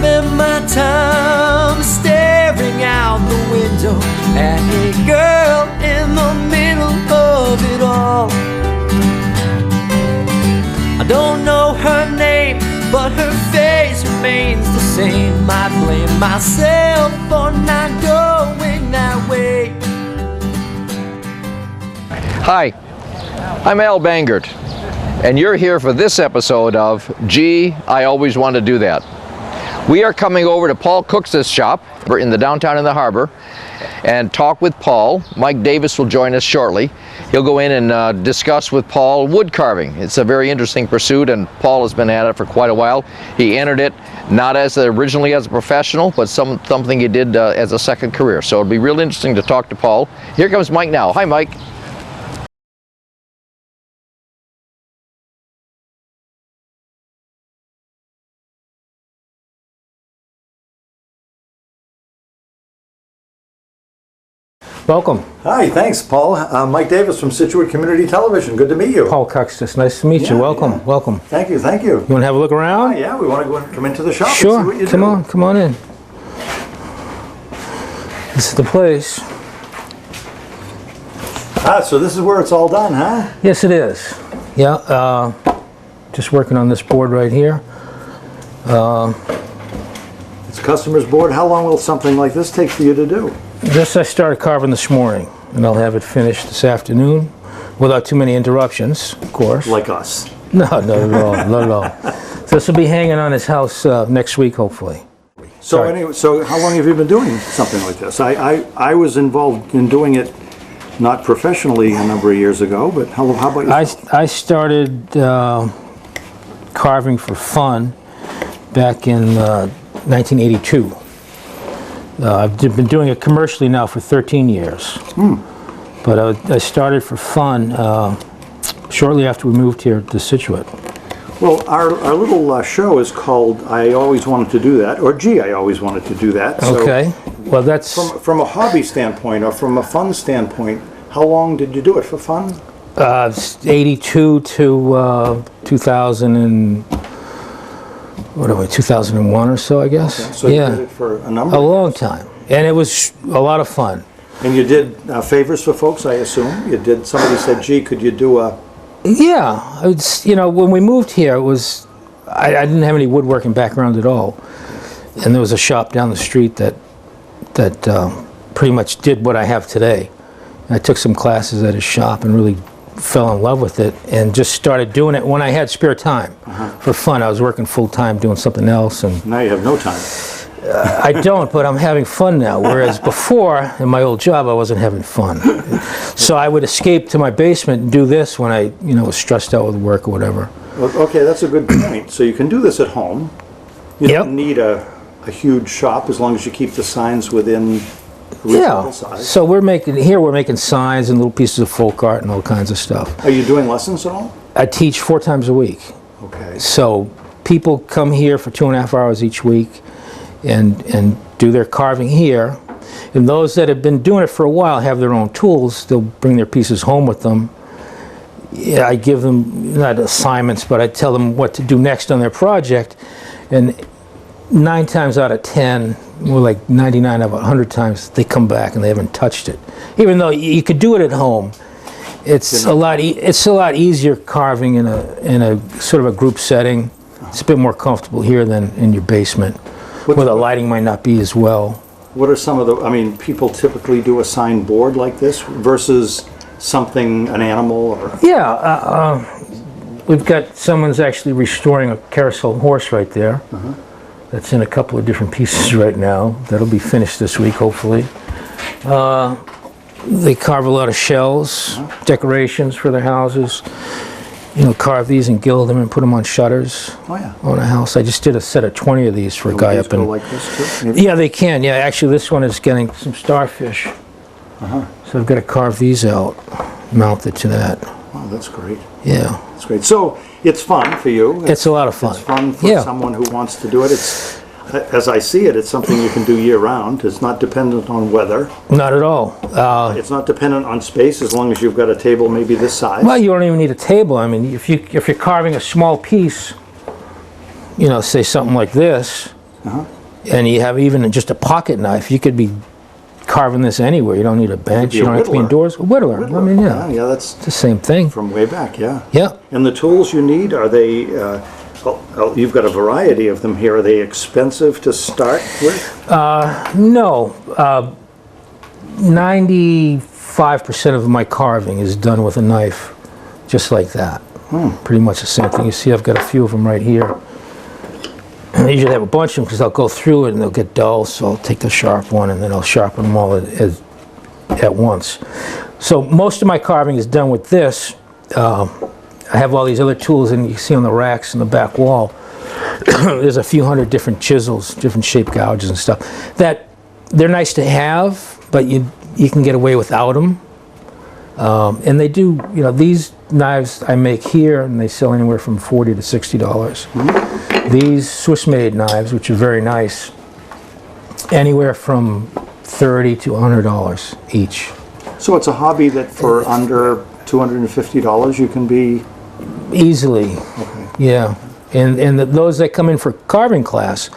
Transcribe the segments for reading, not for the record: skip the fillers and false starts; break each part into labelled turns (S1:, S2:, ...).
S1: spend my time staring out the window at a girl in the middle of it all. I don't know her name, but her face remains the same. I blame myself for not going that way.
S2: Hi, I'm Al Bangert, and you're here for this episode of Gee, I Always Want to Do That. We are coming over to Paul Cook's shop in the downtown in the harbor and talk with Paul. Mike Davis will join us shortly. He'll go in and discuss with Paul wood carving. It's a very interesting pursuit, and Paul has been at it for quite a while. He entered it not originally as a professional, but something he did as a second career. So it'll be real interesting to talk to Paul. Here comes Mike now. Hi, Mike.
S3: Welcome.
S4: Hi, thanks, Paul. Mike Davis from Scituate Community Television. Good to meet you.
S3: Paul Cook's. Nice to meet you. Welcome.
S4: Yeah.
S3: Welcome.
S4: Thank you. Thank you.
S3: You want to have a look around?
S4: Yeah, we want to go and come into the shop
S3: Sure.
S4: and see what you
S3: Come
S4: do.
S3: on. Come on in. This is the place.
S4: So this is where it's all done, huh?
S3: Yes, it is. Yeah. Just working on this board right here.
S4: It's customer's board. How long will something like this take for you to do?
S3: This I started carving this morning, and I'll have it finished this afternoon, without too many interruptions, of course.
S4: Like us.
S3: No, not at all. Not at all. So this will be hanging on his house next week, hopefully.
S4: So
S3: Sorry.
S4: anyway, so how long have you been doing something like this? I was involved in doing it, not professionally a number of years ago, but how about you?
S3: I started carving for fun back in 1982. I've been doing it commercially now for 13 years. But I started for fun shortly after we moved here to Scituate.
S4: Well, our little show is called I Always Wanted to Do That, or Gee, I Always Wanted to Do That. So
S3: Okay. Well, that's...
S4: From a hobby standpoint, or from a fun standpoint, how long did you do it for fun?
S3: 82 to 2000 and... 2001 or so, I guess.
S4: Okay, so
S3: yeah.
S4: you did it for a number
S3: A
S4: of
S3: long
S4: years.
S3: time. And it was a lot of fun.
S4: And you did favors for folks, I assume? You did, somebody said, gee, could you do a...
S3: Yeah, it's, when we moved here, it was, I didn't have any woodworking background at all. And there was a shop down the street that pretty much did what I have today. And I took some classes at his shop and really fell in love with it and just started doing it when I had spare time for fun. I was working full time doing something else, and
S4: Now you have no time.
S3: I don't, but I'm having fun now. Whereas before, in my old job, I wasn't having fun. So I would escape to my basement and do this when I, was stressed out with work or whatever.
S4: Well, okay, that's a good point. So you can do this at home. You
S3: Yep.
S4: don't need a huge shop as long as you keep the signs within reasonable size.
S3: So we're making signs and little pieces of folk art and all kinds of stuff.
S4: Are you doing lessons at all?
S3: I teach 4 times a week.
S4: Okay.
S3: So people come here for 2.5 hours each week and do their carving here. And those that have been doing it for a while have their own tools. They'll bring their pieces home with them. Yeah, I give them, not assignments, but I tell them what to do next on their project. And 9 times out of 10, more like 99 out of 100 times, they come back and they haven't touched it. Even though you could do it at home, it's a lot easier carving in a sort of a group setting. It's a bit more comfortable here than in your basement, where the lighting might not be as well.
S4: What are some of the, people typically do a signed board like this versus something, an animal or?
S3: Yeah, we've got, someone's actually restoring a carousel horse right there. That's in a couple of different pieces right now. That'll be finished this week, hopefully. They carve a lot of shells, decorations for their houses. Carve these and gild them and put them on shutters on a house. I just did a set of 20 of these for a guy up in...
S4: like this too?
S3: Yeah, they can. Yeah, actually this one is getting some starfish. So I've got to carve these out, mount it to that.
S4: Wow, that's great.
S3: Yeah.
S4: That's great. So it's fun for you.
S3: It's a lot of fun.
S4: It's fun for someone who wants to do it. It's, as I see it, it's something you can do year round. It's not dependent on weather.
S3: Not at all.
S4: It's not dependent on space as long as you've got a table maybe this size.
S3: Well, you don't even need a table. I mean, if you're carving a small piece, say something like this, And you have even just a pocket knife. You could be carving this anywhere. You don't need a bench.
S4: be
S3: You
S4: a
S3: don't have to be
S4: whittler.
S3: indoors. A whittler. I mean, yeah.
S4: Yeah, that's
S3: It's the same thing.
S4: from way back, yeah.
S3: Yeah.
S4: And the tools you need, are they, you've got a variety of them here. Are they expensive to start with?
S3: No. 95% of my carving is done with a knife, just like that. Pretty much the same thing. You see, I've got a few of them right here. And I usually have a bunch of them because I'll go through it and they'll get dull, so I'll take the sharp one and then I'll sharpen them all at once. So most of my carving is done with this. I have all these other tools, and you see on the racks in the back wall, there's a few hundred different chisels, different shape gouges and stuff. That they're nice to have, but you can get away without them. And they do, you know, these knives I make here, and they sell anywhere from $40 to $60. These Swiss-made knives, which are very nice, anywhere from $30 to $100 each.
S4: So it's a hobby that for under $250 you can be...
S3: Easily, yeah. And those that come in for carving class,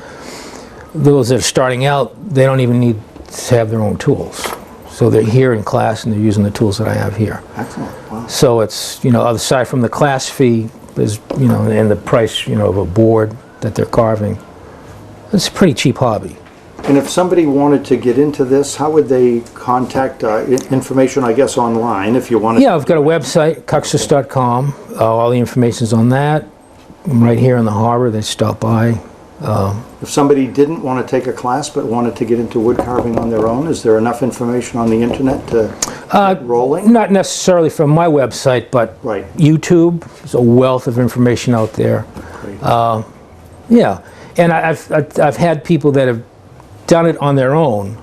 S3: those that are starting out, they don't even need to have their own tools. So they're here in class and they're using the tools that I have here.
S4: Excellent, wow.
S3: So it's, you know, aside from the class fee, there's, you know, and the price, you know, of a board that they're carving, it's a pretty cheap hobby.
S4: And if somebody wanted to get into this, how would they contact information, I guess, online if you wanted?
S3: Yeah, I've got a website, cuxus.com. All the information's on that. I'm right here in the harbor. They stop by.
S4: If somebody didn't want to take a class but wanted to get into wood carving on their own, is there enough information on the internet to get rolling?
S3: Not necessarily from my website, but
S4: Right.
S3: YouTube. There's a wealth of information out there.
S4: Great.
S3: Yeah, and I've had people that have done it on their own,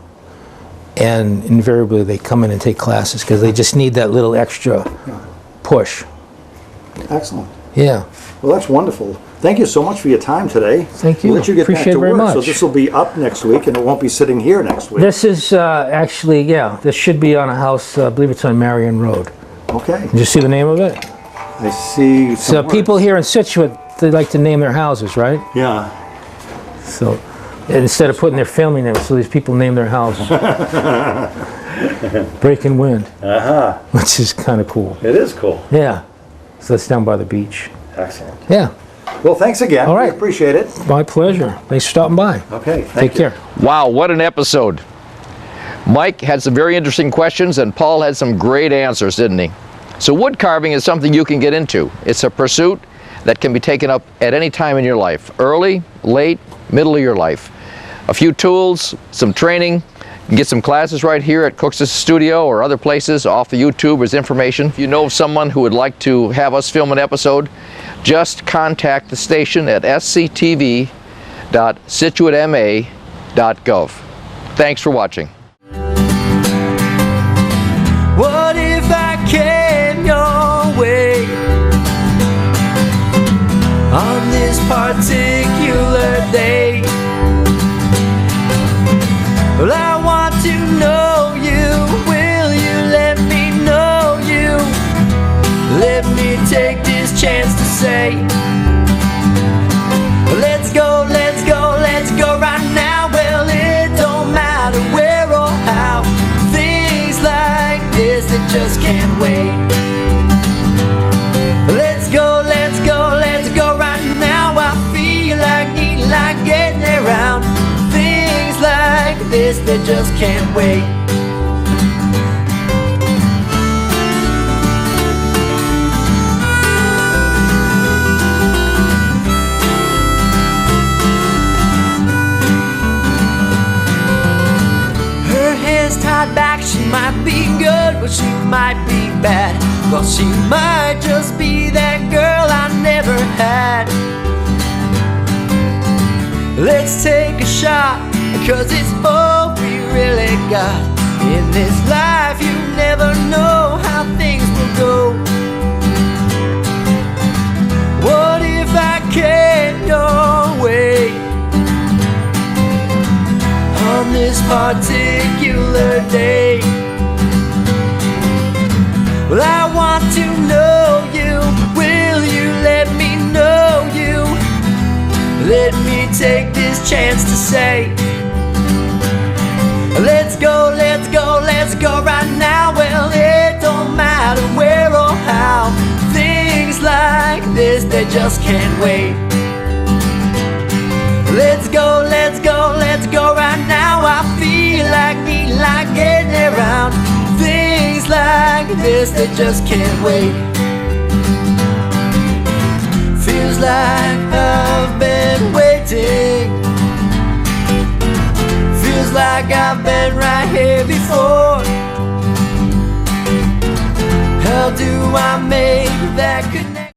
S3: and invariably they come in and take classes because they just need that little extra push.
S4: Excellent.
S3: Yeah.
S4: Well, that's wonderful. Thank you so much for your time today.
S3: Thank you.
S4: We'll let you get
S3: Appreciate
S4: back
S3: it
S4: to
S3: very
S4: work. So
S3: much.
S4: this will be up next week, and it won't be sitting here next week.
S3: This is actually, yeah, this should be on a house, I believe it's on Marion Road.
S4: Okay.
S3: Did you see the name of it?
S4: I see.
S3: So
S4: some
S3: people
S4: words.
S3: here in Scituate, they like to name their houses, right?
S4: Yeah.
S3: So instead of putting their family names, so these people name their house. Breaking Wind, which is kind of cool.
S4: It is cool.
S3: Yeah. So that's down by the beach.
S4: Excellent.
S3: Yeah.
S4: Well, thanks again.
S3: All right.
S4: We appreciate it.
S3: My pleasure. Thanks for stopping by.
S4: Okay.
S3: Take care.
S2: Wow, what an episode. Mike had some very interesting questions and Paul had some great answers, didn't he? So wood carving is something you can get into. It's a pursuit that can be taken up at any time in your life, early, late, middle of your life. A few tools, some training. You can get some classes right here at Cook's Studio or other places. Off of YouTube there's information. If you know of someone who would like to have us film an episode, just contact the station at sctv.scituatema.gov. Thanks for watching.
S1: What if I came your way on this particular day? Well, I want to know you. Will you let me know you? Let me take this chance to say, let's go, let's go, let's go right now. Well, it don't matter where or how. Things like this that just can't wait. Let's go, let's go, let's go right now. I feel like needing, like getting around. Things like this that just can't wait. Her hair's tied back, she might be good, but she might be bad. Well, she might just be that girl I never had. Let's take a shot, 'cause it's all we really got. In this life you never know how things will go. What if I came your way on this particular day? Well, I want to know you. Will you let me know you? let me take this chance to say, let's go, let's go, let's go right now. Well, it don't matter where or how. Things like this, they just can't wait. Let's go, let's go, let's go right now. I feel like getting around. Things like this, they just can't wait. Feels like I've been waiting. Feels like I've been right here before. How do I make that